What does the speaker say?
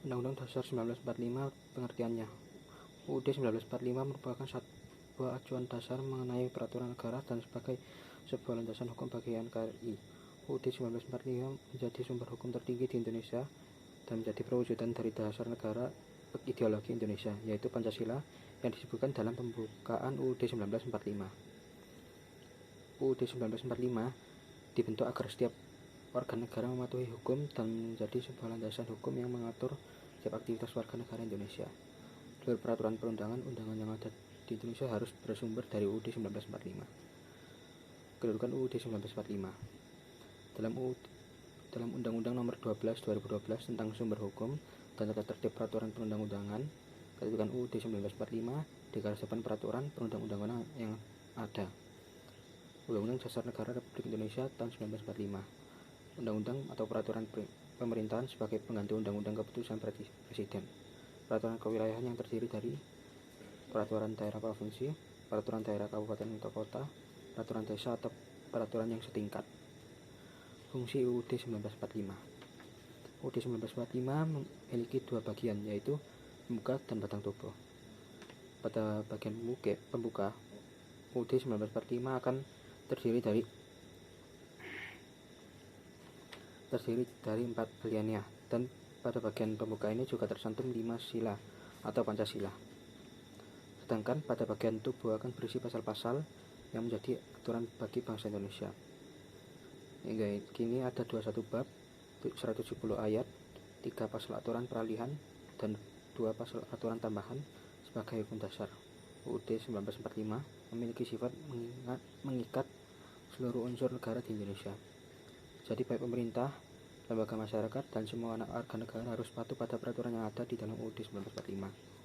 Undang-Undang Dasar 1945 pengertiannya. UUD 1945 merupakan sebuah acuan dasar mengenai peraturan negara dan sebagai sebuah landasan hukum bagi NKRI. UUD 1945 menjadi sumber hukum tertinggi di Indonesia dan menjadi perwujudan dari dasar negara ideologi Indonesia, yaitu Pancasila, yang disebutkan dalam pembukaan UUD 1945. UUD 1945 dibentuk agar setiap warga negara mematuhi hukum dan menjadi sebuah landasan hukum yang mengatur setiap aktivitas warga negara Indonesia. Seluruh peraturan perundangan-undangan yang ada di Indonesia harus bersumber dari UUD 1945. Kedudukan UUD 1945. Dalam Undang-Undang Nomor 12 2012 tentang Sumber Hukum dan Tata Tertib Peraturan Perundang-undangan, kedudukan UUD 1945 di garis depan peraturan perundang-undangan yang ada. Undang-Undang Dasar Negara Republik Indonesia tahun 1945. Undang-undang atau peraturan pemerintahan sebagai pengganti undang-undang keputusan presiden. Peraturan kewilayahan yang terdiri dari peraturan daerah provinsi, peraturan daerah kabupaten atau kota, peraturan desa atau peraturan yang setingkat. Fungsi UUD 1945. UUD 1945 memiliki dua bagian, yaitu pembuka dan batang tubuh. Pada bagian pembuka, UUD 1945 akan terdiri dari 4 alinea, dan pada bagian pembuka ini juga tercantum 5 sila atau Pancasila. Sedangkan pada bagian tubuh akan berisi pasal-pasal yang menjadi aturan bagi bangsa Indonesia. Hingga kini ada 21 bab, 170 ayat, 3 pasal aturan peralihan, dan 2 pasal aturan tambahan sebagai hukum dasar. UUD 1945 memiliki sifat mengikat seluruh unsur negara di Indonesia. Jadi baik pemerintah, lembaga masyarakat, dan semua anak warga negara harus patuh pada peraturan yang ada di dalam UUD 1945.